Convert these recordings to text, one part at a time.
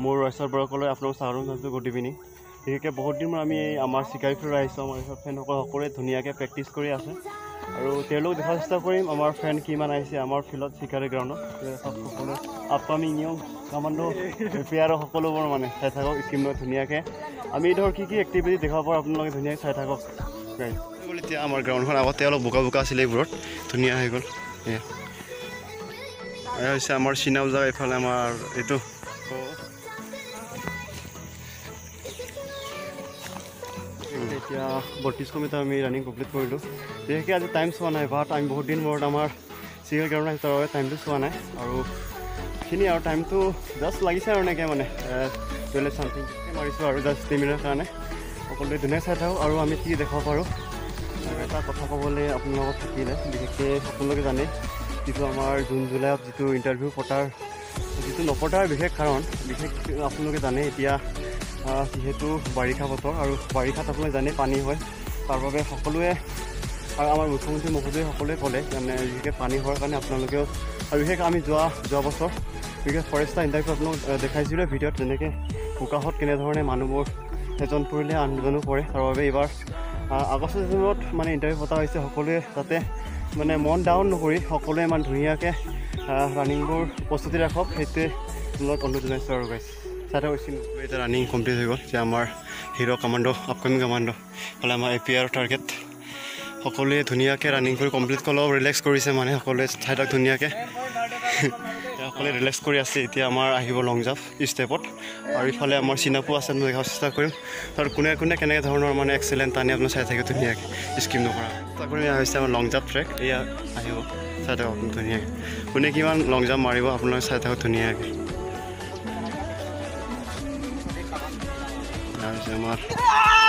মোৰ ৰয়ছৰ বৰকলৈ আপোনালোক স্বাগতম জনাইছোঁ। Good evening. বিশেষকৈ বহুত দিন আমি আমাৰ চিকাৰী ফিল্ডত আহিছোঁ। আমাৰ ফ্ৰেণ্ডসকল সকলোৱে ধুনীয়াকৈ প্ৰেক্টিছ কৰি আছে আৰু তেওঁলোক দেখাৰ চেষ্টা কৰিম আমাৰ ফ্ৰেণ্ড কিমান আহিছে আমাৰ ফিল্ডত চিকাৰী গ্ৰাউণ্ডত। সকলোৱে আপকামিং নিউ কামাণ্ডো প্লেয়াৰ সকলোবোৰ মানে চাই থাকক স্ক্ৰীণত ধুনীয়াকৈ। আমি ধৰ কি এক্টিভিটি দেখাব পাৰোঁ আপোনালোকে ধুনীয়াকৈ চাই থাকক। এতিয়া আমাৰ গ্ৰাউণ্ডখন আগতে অলপ বোকা বোকা আছিলে, এইবোৰত ধুনীয়া হৈ গ'ল। এয়া হৈছে আমাৰ চিনাউজা, এইফালে আমাৰ এইটো এতিয়া 32 মিটাৰ আমি ৰানিং কমপ্লিট কৰিলোঁ। বিশেষকৈ আজি টাইম চোৱা নাই, বাট আমি বহুত দিন মূৰত আমাৰ চিকাৰী গ্ৰাউণ্ড আহিছোঁ তাৰ বাবে টাইমটো চোৱা নাই আৰু সেইখিনি আৰু টাইমটো জাষ্ট লাগিছে আৰু এনেকৈ মানে 12 চামথিং মাৰিছোঁ আৰু জাষ্ট 3 মিনিটৰ কাৰণে। সকলোৱে ধুনীয়াকৈ চাই থাকক আৰু আমি কি দেখাব পাৰোঁ। এটা কথা ক'বলৈ আপোনালোকক থাকিলে, বিশেষকৈ আপোনালোকে জানে যিটো আমাৰ জুন জুলাইত যিটো ইণ্টাৰভিউ পতাৰ যিটো নপতাৰ বিশেষ কাৰণ আপোনালোকে জানে এতিয়া যিহেতু বাৰিষা বতৰ আৰু বাৰিষাত আপোনালোকে জানে পানী হয়, তাৰ বাবে সকলোৱে আৰু আমাৰ মুখ্যমন্ত্ৰী মহোদয়ে সকলোৱে ক'লে মানে বিশেষকৈ পানী হোৱাৰ কাৰণে আপোনালোকেও আৰু বিশেষকৈ আমি যোৱা বছৰ বিশেষ ফৰেষ্টাৰ ইণ্টাৰভিউ আপোনালোক দেখাইছিলোঁ ভিডিঅ'ত, যেনেকৈ উকাহত কেনেধৰণে মানুহবোৰ এজন পৰিলে আনজনো পৰে। তাৰ বাবে এইবাৰ আগষ্ট ছিজনত মানে ইণ্টাৰভিউ পতা হৈছে। সকলোৱে যাতে মানে মন ডাউন নকৰি সকলোৱে ইমান ধুনীয়াকৈ ৰানিংবোৰ প্ৰস্তুতি ৰাখক, সেইটোৱে আপোনালোক অনুৰোধ জনাইছোঁ আৰু গাইছ চাই হৈছিল। এতিয়া ৰানিং কমপ্লিট হৈ গ'ল। এতিয়া আমাৰ হিৰ' কামাণ্ডো আপকামিং কামাণ্ডো হ'লে আমাৰ APR টাৰ্গেট সকলোৱে ধুনীয়াকৈ ৰানিং কৰি কমপ্লিট কৰি অলপ ৰিলেক্স কৰিছে, মানে সকলোৱে চাই থাকক ধুনীয়াকৈ সকলোৱে ৰিলেক্স কৰি আছে। এতিয়া আমাৰ আহিব লং জাম্প ষ্টেপত আৰু ইফালে আমাৰ চিনাপো আছে, মই দেখাব চেষ্টা কৰিম আৰু কোনে কেনেকৈ ধৰণৰ মানে এক্সেলেণ্ট টানি আপোনাৰ চাই থাকে ধুনীয়াকৈ স্কিম নকৰা। চেষ্টা কৰিম। এয়া হৈছে আমাৰ লং জাম্প ট্ৰেক, এয়া আহিব চাই থাকক আপুনি ধুনীয়াকৈ। কোনে কিমান লং জাম্প মাৰিব আপোনালোকে চাই থাকক ধুনীয়াকৈ। আমাৰ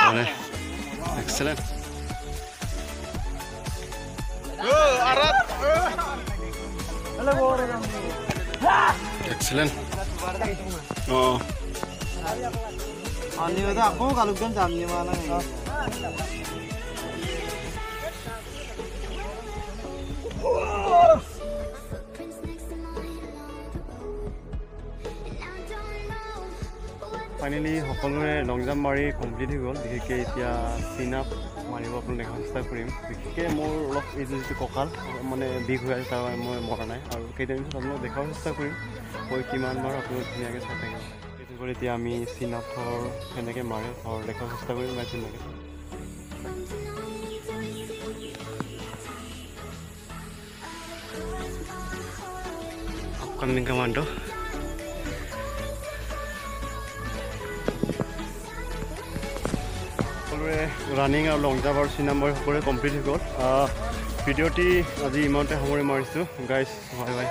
মানে excellent excellent. aku kalau kan jamnya mana nih? Finally সকলোৰে লং জাম্প মাৰি কমপ্লিট হৈ গ'ল। বিশেষকৈ এতিয়া চিন আপ মাৰিব আপোনাক দেখাব চেষ্টা কৰিম। বিশেষকৈ মোৰ অলপ এইটো যিটো কঁকাল মানে বিষ হৈ আছে, তাৰ বাবে মই মৰা নাই আৰু কেইদিন পিছত আপোনাক দেখাব চেষ্টা কৰিম মই কিমান মাৰোঁ, আপোনালোক ধুনীয়াকৈ চাই থাকিব। সেইটো কৰি এতিয়া আমি চিন আপ ধৰ সেনেকৈ মাৰে ধৰ দেখাব চেষ্টা কৰিম মই ধুনীয়াকৈ। আপকামিং কামাণ্ডো ৰানিং আৰু লং জাম্প আৰু চিন নম্বৰ সকলোৱে কমপ্লিট হৈ গ'ল। ভিডিঅ'টি আজি ইমানতে সামৰি মাৰিছোঁ গাইজ। Bye bye.